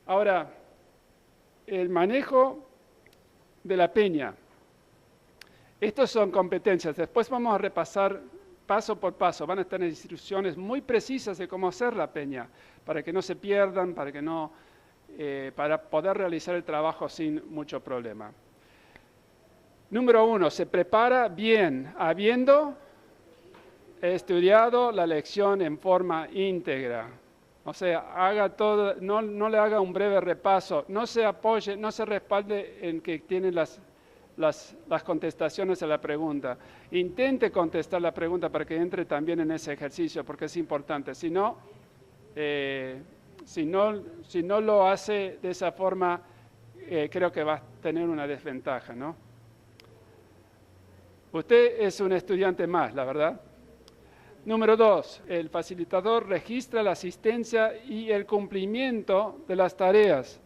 Ahora, el manejo de la peña. Estas son competencias. Después vamos a repasar paso por paso. Van a tener instrucciones muy precisas de cómo hacer la peña, para que no se pierdan, para poder realizar el trabajo sin mucho problema. Número 1, se prepara bien, habiendo estudiado la lección en forma íntegra. O sea, haga todo, no le haga un breve repaso, no se apoye, no se respalde en que tiene las contestaciones a la pregunta. Intente contestar la pregunta para que entre también en ese ejercicio, porque es importante. Si no lo hace de esa forma, creo que va a tener una desventaja, ¿no? Usted es un estudiante más, la verdad. Número 2, el facilitador registra la asistencia y el cumplimiento de las tareas.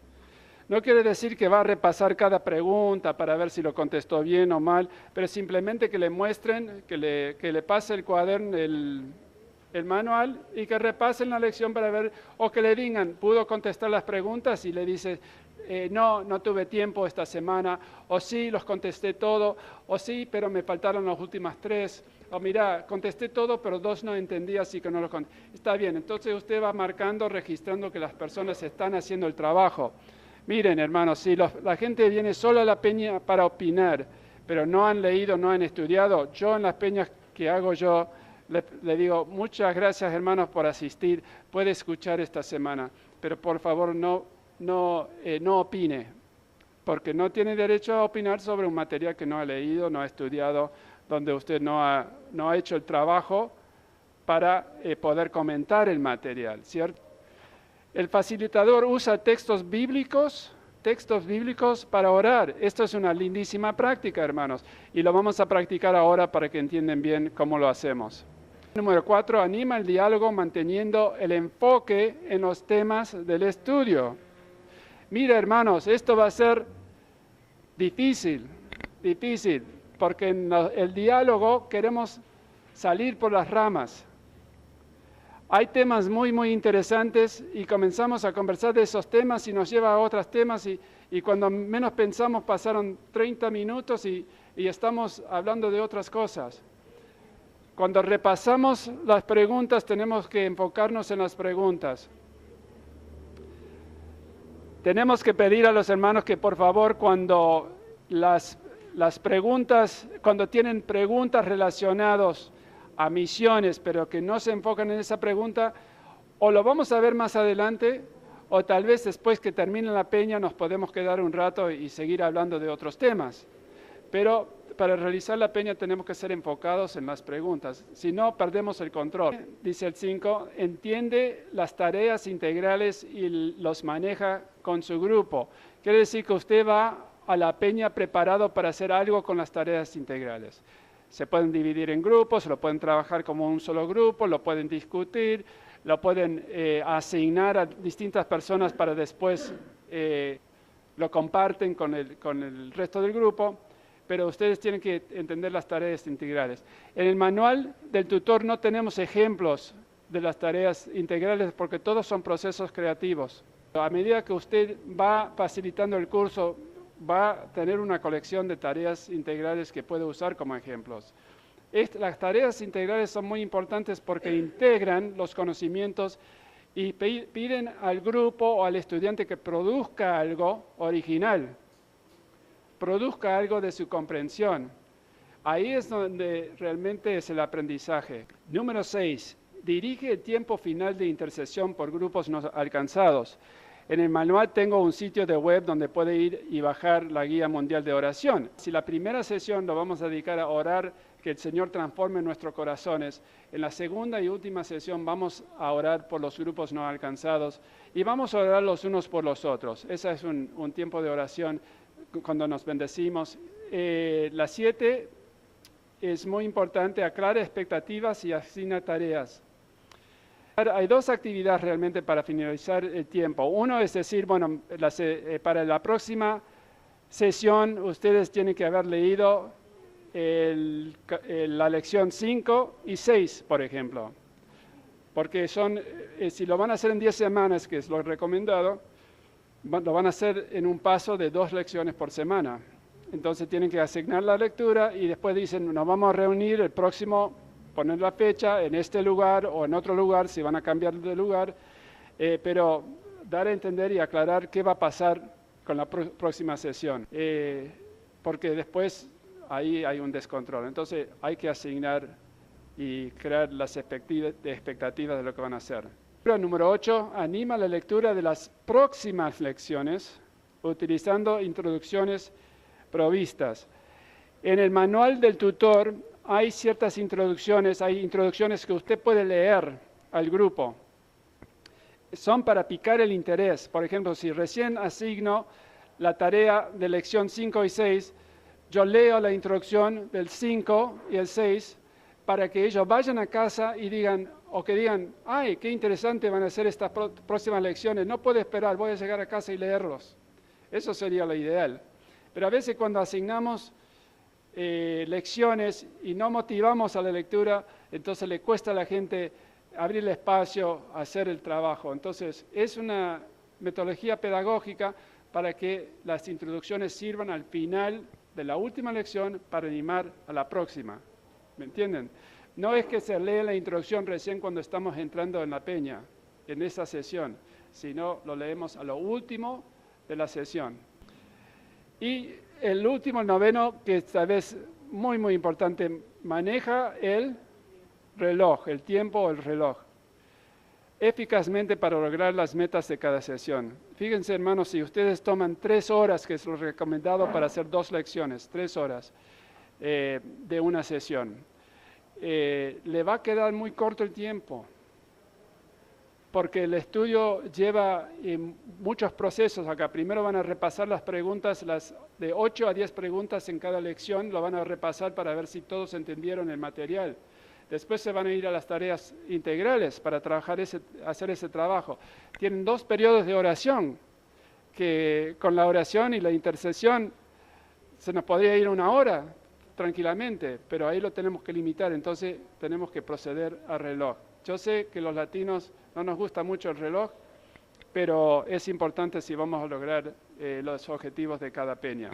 No quiere decir que va a repasar cada pregunta para ver si lo contestó bien o mal, pero simplemente que le muestren, que le pase el cuaderno, el manual, y que repasen la lección para ver, o que le digan, pudo contestar las preguntas, y le dice, no tuve tiempo esta semana, o sí, los contesté todo, o sí, pero me faltaron las últimas 3, o mira, contesté todo, pero 2 no entendí, así que no lo contesté. Está bien, entonces usted va marcando, registrando que las personas están haciendo el trabajo. Miren, hermanos, si la gente viene solo a la peña para opinar, pero no han leído, no han estudiado, yo en las peñas que hago yo, le digo, muchas gracias, hermanos, por asistir, puede escuchar esta semana, pero por favor no opine, porque no tiene derecho a opinar sobre un material que no ha leído, no ha estudiado, donde usted no ha hecho el trabajo para poder comentar el material, ¿cierto? El facilitador usa textos bíblicos para orar. Esto es una lindísima práctica, hermanos, y lo vamos a practicar ahora para que entiendan bien cómo lo hacemos. Número 4, anima el diálogo manteniendo el enfoque en los temas del estudio. Mira, hermanos, esto va a ser difícil, porque en el diálogo queremos salir por las ramas. Hay temas muy, muy interesantes y comenzamos a conversar de esos temas y nos lleva a otros temas y cuando menos pensamos pasaron 30 minutos y estamos hablando de otras cosas. Cuando repasamos las preguntas tenemos que enfocarnos en las preguntas. Tenemos que pedir a los hermanos que por favor cuando cuando tienen preguntas relacionadas a misiones, pero que no se enfocan en esa pregunta, o lo vamos a ver más adelante, o tal vez después que termine la peña nos podemos quedar un rato y seguir hablando de otros temas. Pero para realizar la peña tenemos que ser enfocados en las preguntas, si no perdemos el control. Dice el 5, entiende las tareas integrales y los maneja con su grupo. Quiere decir que usted va a la peña preparado para hacer algo con las tareas integrales. Se pueden dividir en grupos, lo pueden trabajar como un solo grupo, lo pueden discutir, lo pueden asignar a distintas personas para después lo comparten con el resto del grupo, pero ustedes tienen que entender las tareas integrales. En el manual del tutor no tenemos ejemplos de las tareas integrales porque todos son procesos creativos. A medida que usted va facilitando el curso, va a tener una colección de tareas integrales que puede usar como ejemplos. Las tareas integrales son muy importantes porque integran los conocimientos y piden al grupo o al estudiante que produzca algo original, produzca algo de su comprensión. Ahí es donde realmente es el aprendizaje. Número 6. Dirige el tiempo final de intercesión por grupos no alcanzados. En el manual tengo un sitio de web donde puede ir y bajar la guía mundial de oración. Si la primera sesión lo vamos a dedicar a orar, que el Señor transforme nuestros corazones, en la segunda y última sesión vamos a orar por los grupos no alcanzados y vamos a orar los unos por los otros. Ese es un tiempo de oración cuando nos bendecimos. La 7 es muy importante, aclara expectativas y asigna tareas. Hay 2 actividades realmente para finalizar el tiempo. Uno es decir, bueno, para la próxima sesión ustedes tienen que haber leído la lección 5 y 6, por ejemplo. porque si lo van a hacer en 10 semanas, que es lo recomendado, lo van a hacer en un paso de 2 lecciones por semana. Entonces tienen que asignar la lectura y después dicen, nos vamos a reunir el próximo, poner la fecha en este lugar o en otro lugar, si van a cambiar de lugar, pero dar a entender y aclarar qué va a pasar con la próxima sesión, porque después ahí hay un descontrol. Entonces hay que asignar y crear las expectativas de lo que van a hacer. Número 8, anima la lectura de las próximas lecciones utilizando introducciones provistas. En el manual del tutor hay ciertas introducciones, que usted puede leer al grupo. Son para picar el interés. Por ejemplo, si recién asigno la tarea de lección 5 y 6, yo leo la introducción del 5 y el 6 para que ellos vayan a casa y digan, ay, qué interesante van a ser estas próximas lecciones, no puedo esperar, voy a llegar a casa y leerlos. Eso sería lo ideal. Pero a veces cuando asignamos lecciones y no motivamos a la lectura, entonces le cuesta a la gente abrir el espacio, hacer el trabajo. Entonces es una metodología pedagógica para que las introducciones sirvan al final de la última lección para animar a la próxima. ¿Me entienden? No es que se lee la introducción recién cuando estamos entrando en la peña, en esa sesión, sino lo leemos a lo último de la sesión. Y el último, el noveno, que tal vez muy, muy importante, maneja el reloj, el tiempo o el reloj, eficazmente para lograr las metas de cada sesión. Fíjense, hermanos, si ustedes toman 3 horas, que es lo recomendado para hacer 2 lecciones, 3 horas de una sesión, le va a quedar muy corto el tiempo, porque el estudio lleva muchos procesos acá. Primero van a repasar las preguntas, las de 8 a 10 preguntas en cada lección, lo van a repasar para ver si todos entendieron el material. Después se van a ir a las tareas integrales para hacer ese trabajo. Tienen 2 periodos de oración, que con la oración y la intercesión se nos podría ir 1 hora tranquilamente, pero ahí lo tenemos que limitar, entonces tenemos que proceder a reloj. Yo sé que los latinos no nos gusta mucho el reloj, pero es importante si vamos a lograr los objetivos de cada peña.